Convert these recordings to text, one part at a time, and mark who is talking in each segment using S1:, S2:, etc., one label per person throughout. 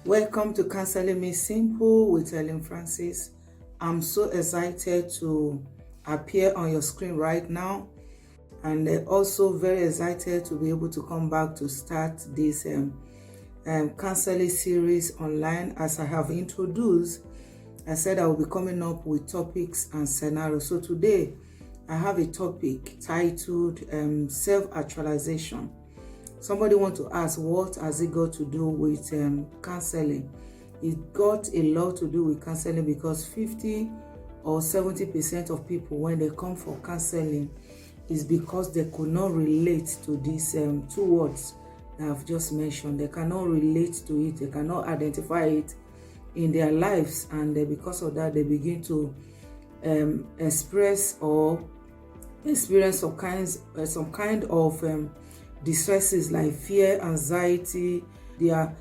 S1: Welcome to Counseling Me Simple with Ellen Francis. I'm so excited to appear on your screen right now, and also very excited to be able to come back to start this counseling series online. As I have introduced, I said I will be coming up with topics and scenarios. So today I have a topic titled Self-Actualization. Somebody want to ask, what has it got to do with counseling? It got a lot to do with counseling because 50 or 70% of people, when they come for counseling, is because they could not relate to these two words that I've just mentioned. They cannot relate to it. They cannot identify it in their lives, and because of that, they begin to express or experience some kind of distresses like fear, anxiety. They are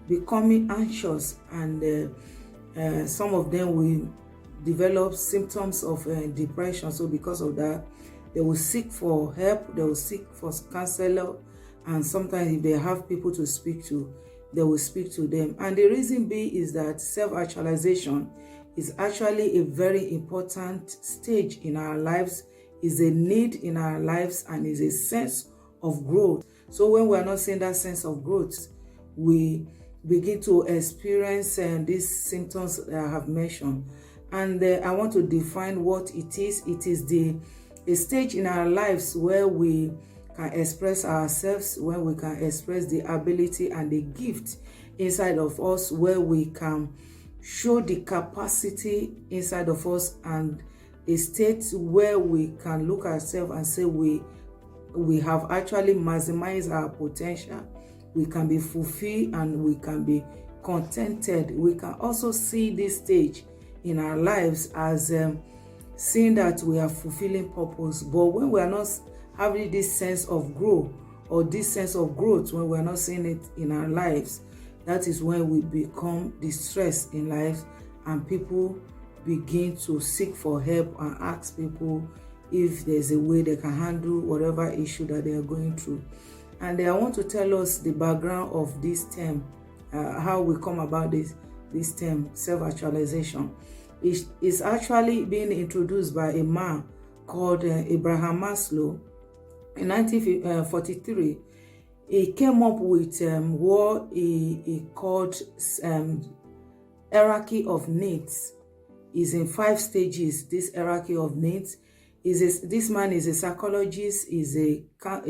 S1: becoming anxious, and some of them will develop symptoms of depression. So because of that, they will seek for help, they will seek for counselor, and sometimes if they have people to speak to, they will speak to them. And the reason being is that self-actualization is actually a very important stage in our lives, is a need in our lives, and is a sense of growth. So when we are not seeing that sense of growth, we begin to experience these symptoms that I have mentioned. And I want to define what it is. It is a stage in our lives where we can express ourselves, when we can express the ability and the gift inside of us, where we can show the capacity inside of us, and a state where we can look at ourselves and say we have actually maximized our potential. We can be fulfilled and we can be contented. We can also see this stage in our lives as seeing that we are fulfilling purpose. But when we are not having this sense of growth, or this sense of growth, when we are not seeing it in our lives, that is when we become distressed in life, and people begin to seek for help and ask people if there's a way they can handle whatever issue that they are going through. And I want to tell us the background of this term, how we come about this term, self-actualization. It's actually being introduced by a man called Abraham Maslow in 1943. He came up with what he called hierarchy of needs. Is in 5 stages, this hierarchy of needs. This man is a psychologist, is a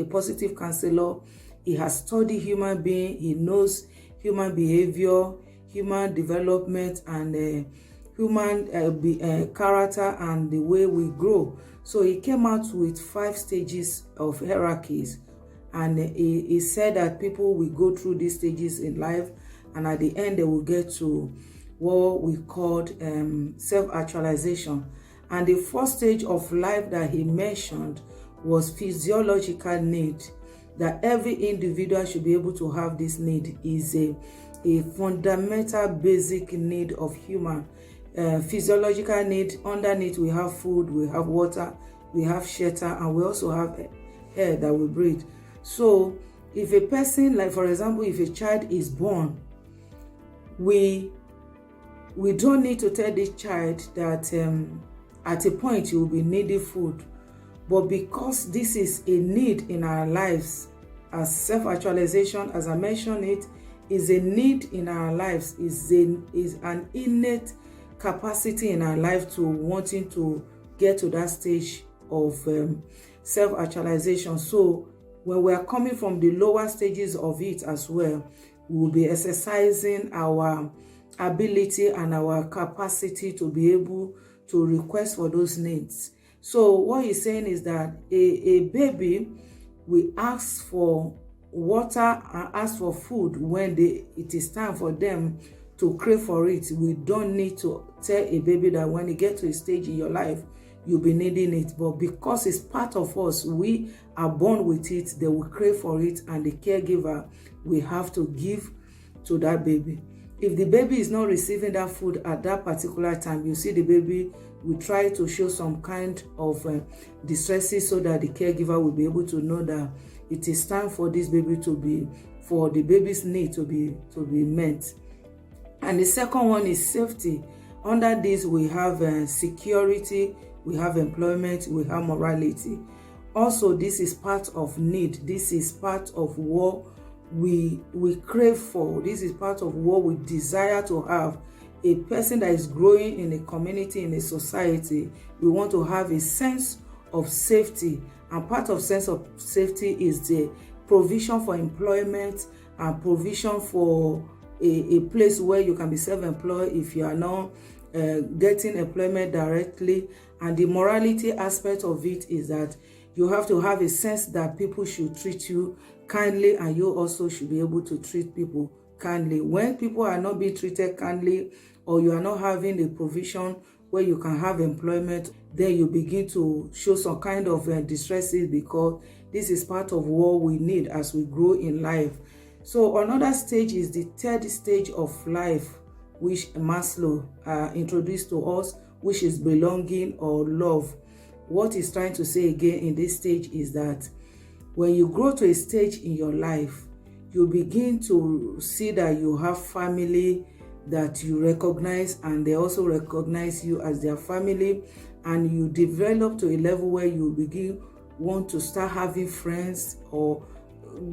S1: positive counselor. He has studied human being, he knows human behavior, human development, and human character, and the way we grow. So he came out with 5 stages of hierarchies, and he said that people will go through these stages in life, and at the end they will get to what we called self-actualization. And the first stage of life that he mentioned was physiological need, that every individual should be able to have. This need is a fundamental basic need of human. Physiological need, underneath we have food, we have water, we have shelter, and we also have air that we breathe. So if a person, like for example, if a child is born, we don't need to tell this child that at a point you will be needing food. But because this is a need in our lives, as self-actualization, as I mentioned it, is a need in our lives, is an innate capacity in our life to wanting to get to that stage of self-actualization. So when we are coming from the lower stages of it as well, we will be exercising our ability and our capacity to be able to request for those needs. So what he's saying is that a baby will ask for water and ask for food when it is time for them to crave for it. We don't need to tell a baby that when you get to a stage in your life, you'll be needing it. But because it's part of us, we are born with it, they will crave for it, and the caregiver will have to give to that baby. If the baby is not receiving that food at that particular time, you see the baby will try to show some kind of distresses, so that the caregiver will be able to know that it is time for this baby to be, for the baby's need to be met. And the second one is safety. Under this, we have security, we have employment, we have morality. Also, this is part of need. This is part of what we crave for. This is part of what we desire to have. A person that is growing in a community, in a society, we want to have a sense of safety. And part of sense of safety is the provision for employment and provision for a place where you can be self-employed if you are not getting employment directly. And the morality aspect of it is that you have to have a sense that people should treat you kindly, and you also should be able to treat people kindly. When people are not being treated kindly, or you are not having a provision where you can have employment, then you begin to show some kind of distresses, because this is part of what we need as we grow in life. So another stage is the third stage of life, which Maslow introduced to us, which is belonging or love. What he's trying to say again in this stage is that when you grow to a stage in your life, you begin to see that you have family that you recognize, and they also recognize you as their family, and you develop to a level where you begin want to start having friends or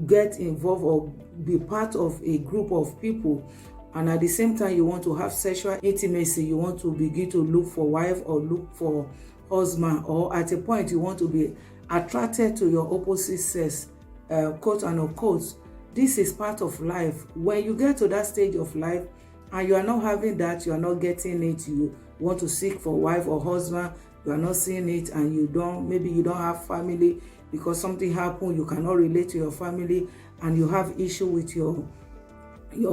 S1: get involved or be part of a group of people. And at the same time, you want to have sexual intimacy. You want to begin to look for wife or look for husband, or at a point you want to be attracted to your opposite sex, quote and unquote. This is part of life. When you get to that stage of life and you are not having that, you are not getting it, you want to seek for wife or husband, you are not seeing it, and maybe you don't have family because something happened, you cannot relate to your family, and you have issue with your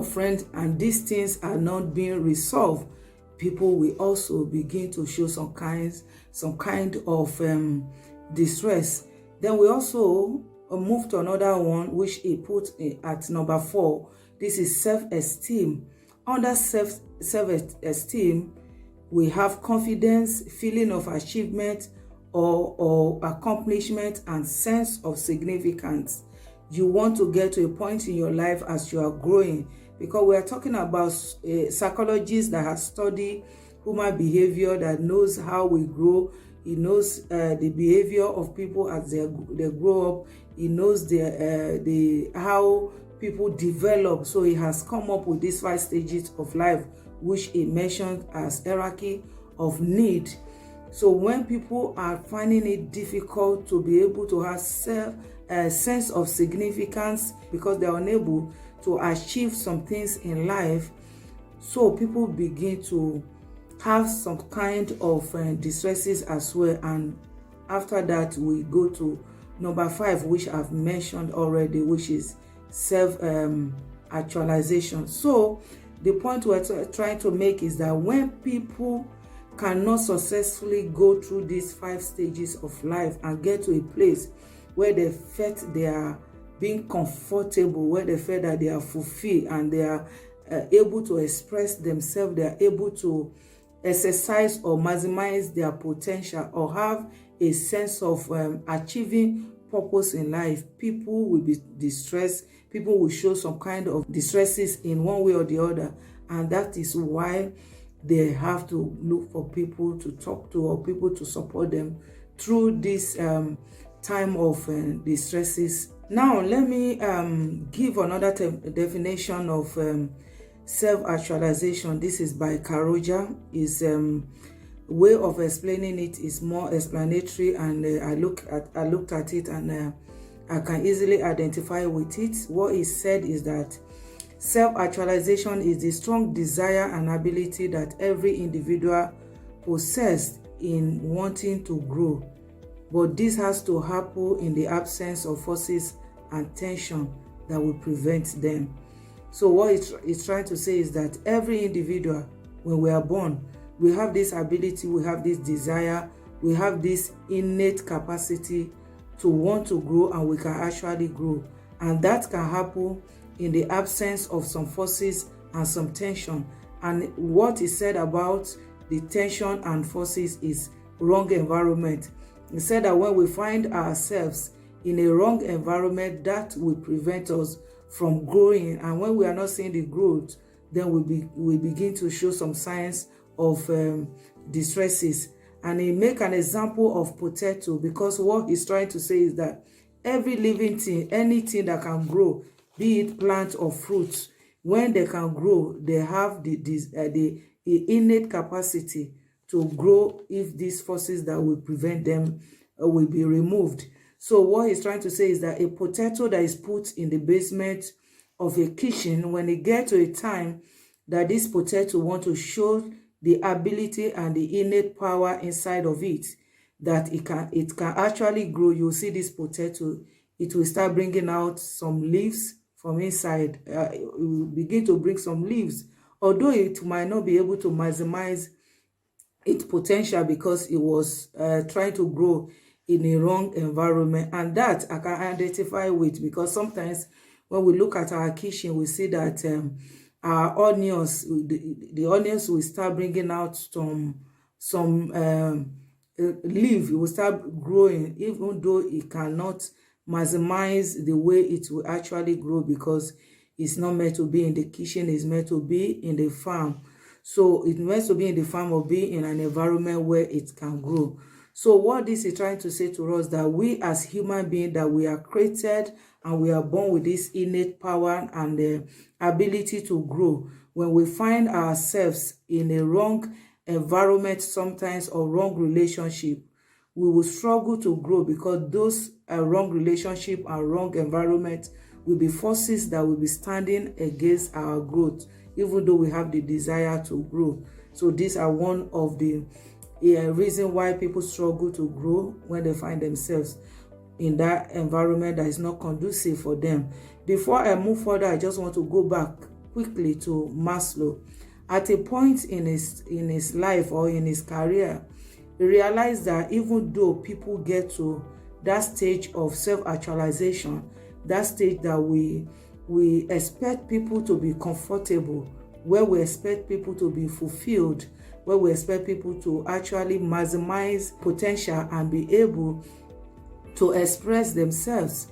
S1: friend, and these things are not being resolved, people will also begin to show some kind of distress. Then we also move to another one, which he put at number 4. This is self-esteem. Under self-esteem, we have confidence, feeling of achievement or accomplishment, and sense of significance. You want to get to a point in your life as you are growing, because we are talking about psychologists that have studied human behavior, that knows how we grow. He knows the behavior of people as they grow up. He knows how people develop. So he has come up with these 5 stages of life, which he mentioned as hierarchy of need. So when people are finding it difficult to be able to have a sense of significance because they are unable to achieve some things in life, so people begin to have some kind of distresses as well. And after that, we go to number 5, which I've mentioned already, which is self-actualization. So the point we're trying to make is that when people cannot successfully go through these 5 stages of life and get to a place where they felt they are being comfortable, where they feel that they are fulfilled and they are able to express themselves, they are able to exercise or maximize their potential or have a sense of achieving purpose in life, people will be distressed. People will show some kind of distresses in one way or the other, and that is why they have to look for people to talk to or people to support them through this time of distresses. Now, let me give another definition of self-actualization. This is by Karoja. His way of explaining it is more explanatory, and I looked at it and I can easily identify with it. What he said is that self-actualization is the strong desire and ability that every individual possesses in wanting to grow, but this has to happen in the absence of forces and tension that will prevent them. So what he's trying to say is that every individual, when we are born, we have this ability, we have this desire, we have this innate capacity to want to grow, and we can actually grow. And that can happen in the absence of some forces and some tension. And what he said about the tension and forces is wrong environment. He said that when we find ourselves in a wrong environment, that will prevent us from growing. And when we are not seeing the growth then we begin to show some signs of distresses. And he make an example of potato, because what he's trying to say is that every living thing, anything that can grow, be it plant or fruit, when they can grow, they have the innate capacity to grow if these forces that will prevent them will be removed. So what he's trying to say is that a potato that is put in the basement of a kitchen, when it gets to a time that this potato want to show the ability and the innate power inside of it, that it can actually grow, you'll see this potato, it will start bringing out some leaves from inside. It will begin to bring some leaves, although it might not be able to maximize its potential because it was trying to grow in a wrong environment. And that I can identify with, because sometimes when we look at our kitchen, we see that our onions, the onions will start bringing out some leaf. It will start growing, even though it cannot maximize the way it will actually grow, because it's not meant to be in the kitchen, it's meant to be in the farm. So it's meant to be in the farm or be in an environment where it can grow. So what this is trying to say to us, that we as human beings, that we are created and we are born with this innate power and the ability to grow. When we find ourselves in a wrong environment sometimes, or wrong relationship, we will struggle to grow, because those wrong relationship and wrong environment will be forces that will be standing against our growth, even though we have the desire to grow. So these are one of the reason why people struggle to grow, when they find themselves in that environment that is not conducive for them. Before I move further, I just want to go back quickly to Maslow. At a point in his life or in his career, he realized that even though people get to that stage of self-actualization, that stage that we expect people to be comfortable, where we expect people to be fulfilled, where we expect people to actually maximize potential and be able to express themselves.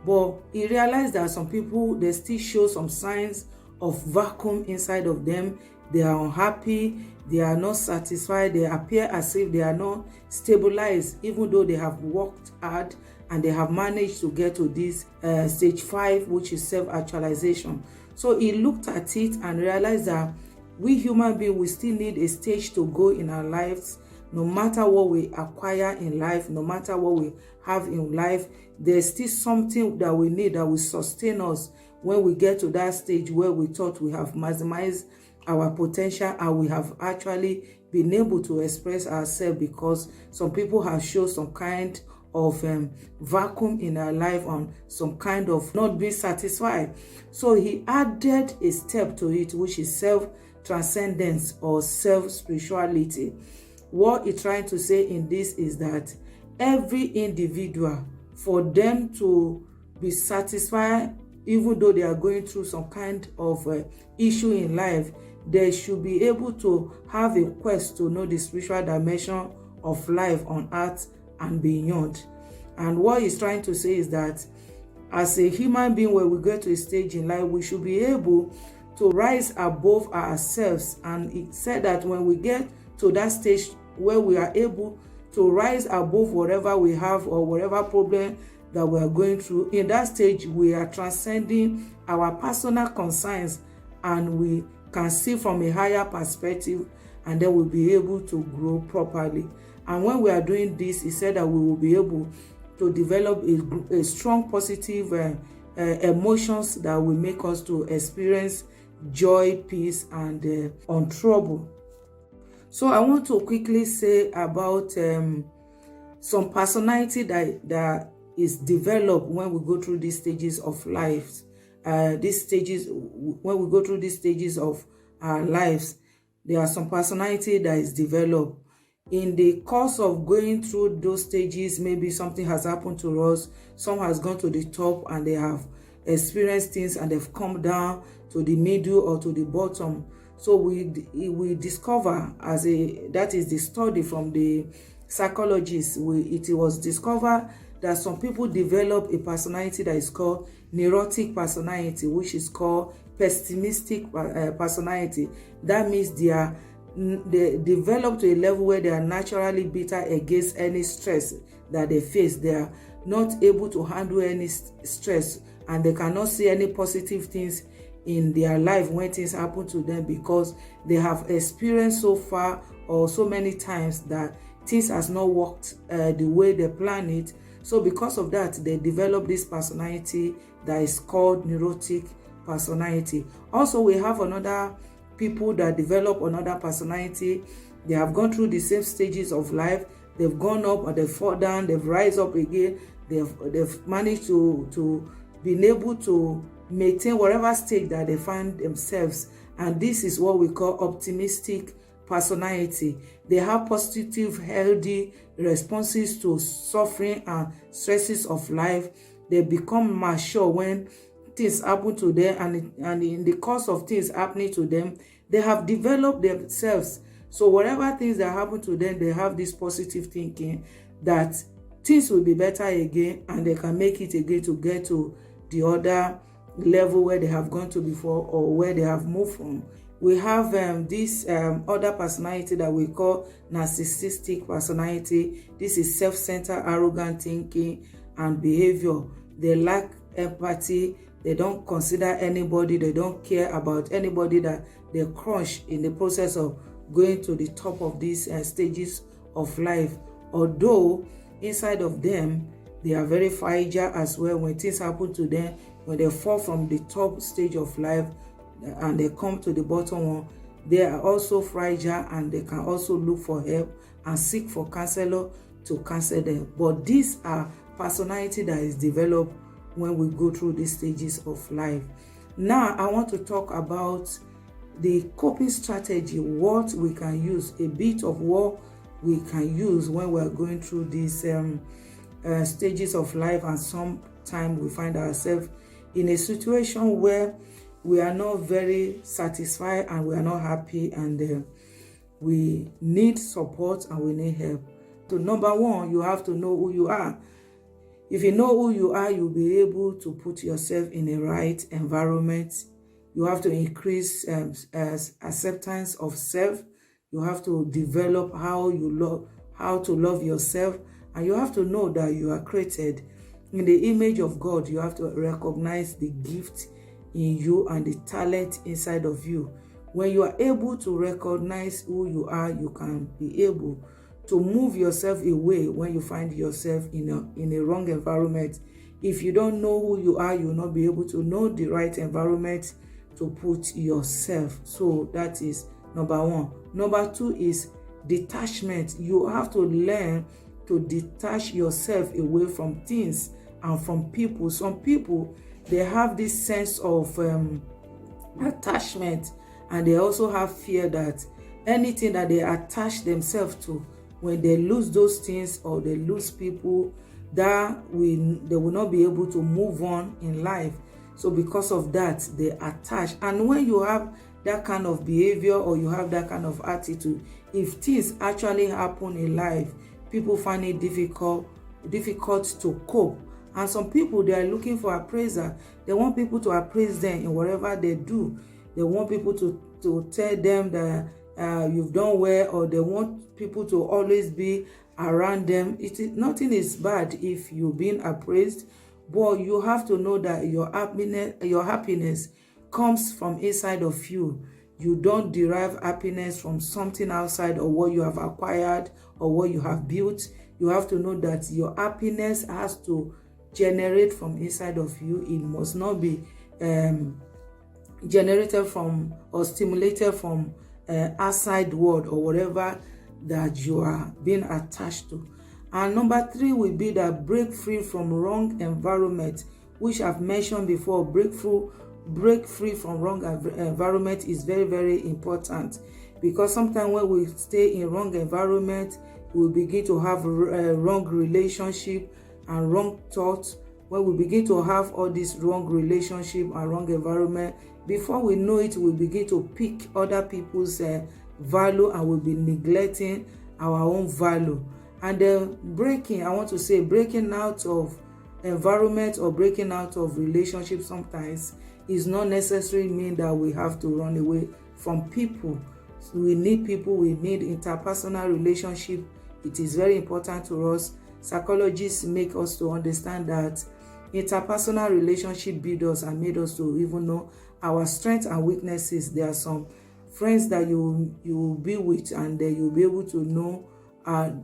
S1: But he realized that some people, they still show some signs of vacuum inside of them. They are unhappy, they are not satisfied, they appear as if they are not stabilized, even though they have worked hard and they have managed to get to this stage 5, which is self-actualization. So he looked at it and realized that we human beings, we still need a stage to go in our lives. No matter what we acquire in life, no matter what we have in life, there's still something that we need that will sustain us when we get to that stage where we thought we have maximized our potential and we have actually been able to express ourselves, because some people have shown some kind of vacuum in our life, on some kind of not being satisfied. So he added a step to it, which is self-transcendence or self-spirituality. What he's trying to say in this is that every individual, for them to be satisfied, even though they are going through some kind of issue in life, they should be able to have a quest to know the spiritual dimension of life on earth and beyond. And what he's trying to say is that as a human being, when we get to a stage in life, we should be able to rise above ourselves. And he said that when we get to that stage where we are able to rise above whatever we have or whatever problem that we are going through, in that stage we are transcending our personal concerns and we can see from a higher perspective, and then we'll be able to grow properly. And when we are doing this, he said that we will be able to develop a strong positive emotions that will make us to experience joy, peace, and untrouble. So I want to quickly say about some personality that is developed when we go through these stages of life. When we go through these stages of our lives, there are some personality that is developed. In the course of going through those stages, maybe something has happened to us, some has gone to the top and they have experienced things and they've come down to the middle or to the bottom. So we discover, that is the study from the psychologists, it was discovered that some people develop a personality that is called neurotic personality, which is called pessimistic personality. That means they develop to a level where they are naturally bitter against any stress that they face. They are not able to handle any stress, and they cannot see any positive things in their life when things happen to them, because they have experienced so far or so many times that things has not worked the way they plan it. So because of that, they develop this personality that is called neurotic personality. Also, we have another people that develop another personality. They have gone through the same stages of life. They've gone up or they've fallen down, they've rise up again. They've managed to be able to maintain whatever state that they find themselves. And this is what we call optimistic personality. They have positive, healthy responses to suffering and stresses of life. They become mature when things happen to them, and in the course of things happening to them, they have developed themselves. So whatever things that happen to them, they have this positive thinking that things will be better again, and they can make it again to get to the other level where they have gone to before, or where they have moved from. We have this other personality that we call narcissistic personality. This is self-centered, arrogant thinking and behavior. They lack empathy. They don't consider anybody. They don't care about anybody that they crush in the process of going to the top of these stages of life. Although inside of them, they are very fragile as well. When things happen to them, when they fall from the top stage of life and they come to the bottom one, they are also fragile, and they can also look for help and seek for counselor to counsel them. But these are personality that is developed when we go through these stages of life. Now, I want to talk about the coping strategy, what we can use, a bit of what we can use when we're going through these stages of life, and sometimes we find ourselves in a situation where we are not very satisfied and we are not happy, and we need support and we need help. So number one, you have to know who you are. If you know who you are, you'll be able to put yourself in a right environment. You have to increase acceptance of self. You have to develop how to love yourself, and you have to know that you are created in the image of God. You have to recognize the gift in you and the talent inside of you. When you are able to recognize who you are, you can be able to move yourself away when you find yourself in a wrong environment. If you don't know who you are, you will not be able to know the right environment to put yourself. So that is number one. Number two is detachment. You have to learn to detach yourself away from things and from people. Some people, they have this sense of attachment, and they also have fear that anything that they attach themselves to, when they lose those things or they lose people, they will not be able to move on in life. So because of that, they attach. And when you have that kind of behavior, or you have that kind of attitude, if things actually happen in life, people find it difficult to cope. And some people, they are looking for appraiser. They want people to appraise them in whatever they do. They want people to tell them that you've done well, or they want people to always be around them. Nothing is bad if you've been appraised, but you have to know that your happiness comes from inside of you. You don't derive happiness from something outside, or what you have acquired, or what you have built. You have to know that your happiness has to generate from inside of you. It must not be generated from or stimulated from outside world or whatever that you are being attached to. And number three will be that break free from wrong environment, which I've mentioned before. Break free from wrong environment is very, very important, because sometimes when we stay in wrong environment, we begin to have wrong relationship and wrong thoughts. When we begin to have all this wrong relationship and wrong environment, before we know it, we begin to pick other people's value, and we'll be neglecting our own value. And then breaking, I want to say breaking out of environment or breaking out of relationships sometimes is not necessarily mean that we have to run away from people. So we need people, we need interpersonal relationship. It is very important to us. Psychologists make us to understand that interpersonal relationship build us and made us to even know our strengths and weaknesses. There are some friends that you will be with, and you'll be able to know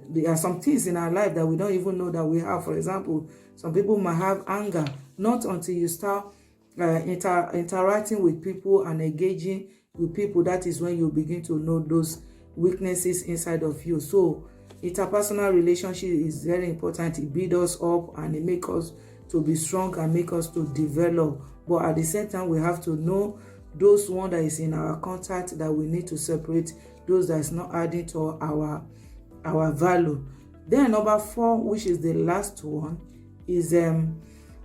S1: there are some things in our life that we don't even know that we have. For example, some people might have anger. Not until you start interacting with people and engaging with people, that is when you begin to know those weaknesses inside of you. So interpersonal relationship is very important. It builds us up and it makes us to be strong and make us to develop. But at the same time, we have to know those one that is in our contact that we need to separate, those that is not adding to our value. Then number 4, which is the last one, is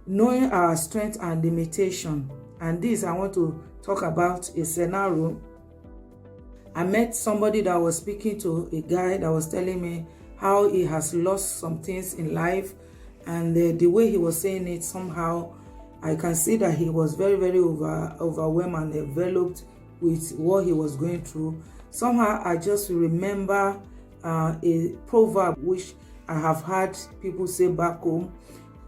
S1: knowing our strength and limitation. And this, I want to talk about a scenario. I met somebody that was speaking to a guy that was telling me how he has lost some things in life, and the way he was saying it, somehow I can see that he was very, very overwhelmed and enveloped with what he was going through. Somehow I just remember a proverb which I have heard people say back home.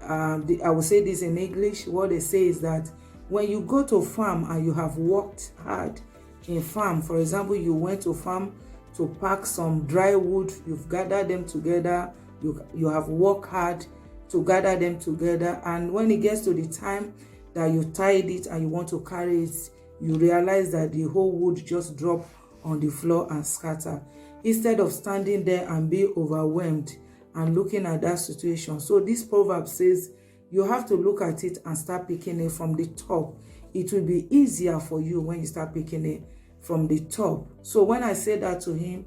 S1: I will say this in English. What they say is that when you go to farm and you have worked hard in farm, for example, you went to farm to pack some dry wood, you've gathered them together, you have worked hard to gather them together, and when it gets to the time that you tied it and you want to carry it, you realize that the whole wood just drop on the floor and scatter. Instead of standing there and be overwhelmed and looking at that situation. So this proverb says you have to look at it and start picking it from the top. It will be easier for you when you start picking it from the top. So when I said that to him,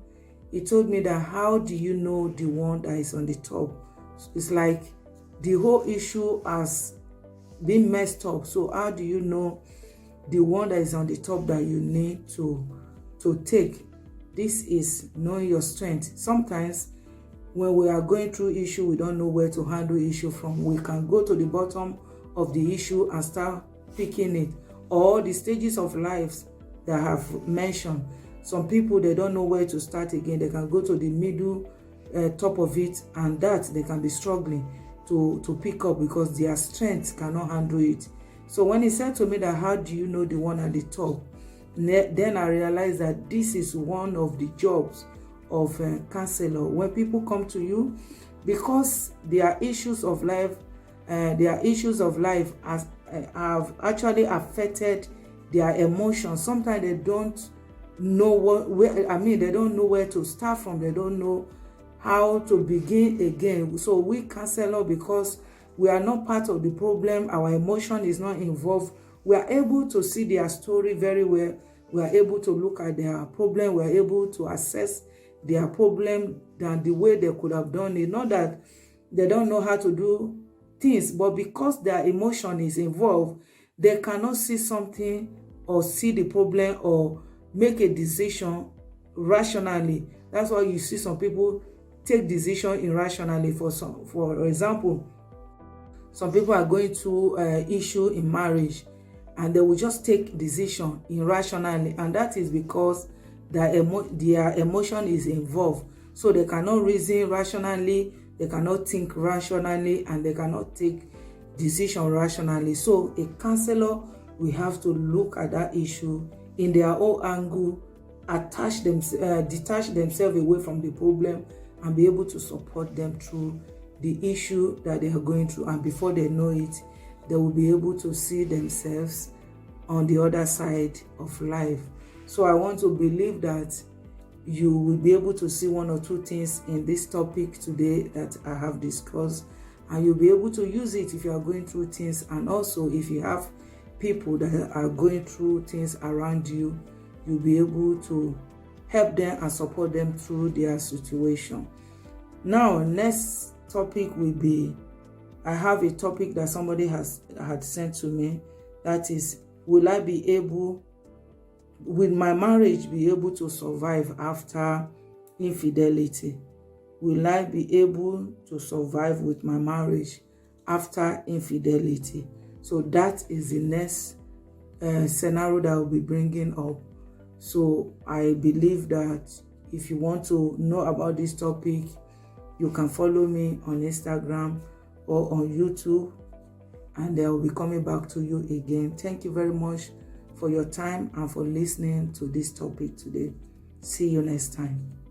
S1: he told me that, how do you know the one that is on the top? It's like the whole issue has been messed up. So how do you know the one that is on the top that you need to take? This is knowing your strength. Sometimes when we are going through issue, we don't know where to handle issue from. We can go to the bottom of the issue and start picking it. Or the stages of lives that I have mentioned. Some people, they don't know where to start again. They can go to the middle, top of it, and that they can be struggling to pick up because their strength cannot handle it. So when he said to me that, how do you know the one at the top? Then I realized that this is one of the jobs of a counselor. When people come to you, because their issues of life have actually affected their emotions. Sometimes they don't know they don't know where to start from. They don't know how to begin again. So we counselor, because we are not part of the problem, our emotion is not involved, we are able to see their story very well. We are able to look at their problem. We are able to assess their problem than the way they could have done it. Not that they don't know how to do things, but because their emotion is involved, they cannot see something or see the problem or make a decision rationally. That's why you see some people take decision irrationally. For example, some people are going through an issue in marriage, and they will just take decision irrationally, and that is because their emotion is involved. So they cannot reason rationally, they cannot think rationally, and they cannot take decision rationally. So a counselor will have to look at that issue in their own angle, detach themselves away from the problem, and be able to support them through the issue that they are going through. And before they know it, they will be able to see themselves on the other side of life. So I want to believe that you will be able to see one or two things in this topic today that I have discussed, and you'll be able to use it if you are going through things. And also, if you have people that are going through things around you, you'll be able to help them and support them through their situation. Now, next topic will be, I have a topic that somebody had sent to me. That is, will I be able, will my marriage be able to survive after infidelity? Will I be able to survive with my marriage after infidelity? So that is the next scenario that I will be bringing up. So I believe that if you want to know about this topic, you can follow me on Instagram or on YouTube, and I will be coming back to you again. Thank you very much for your time and for listening to this topic today. See you next time.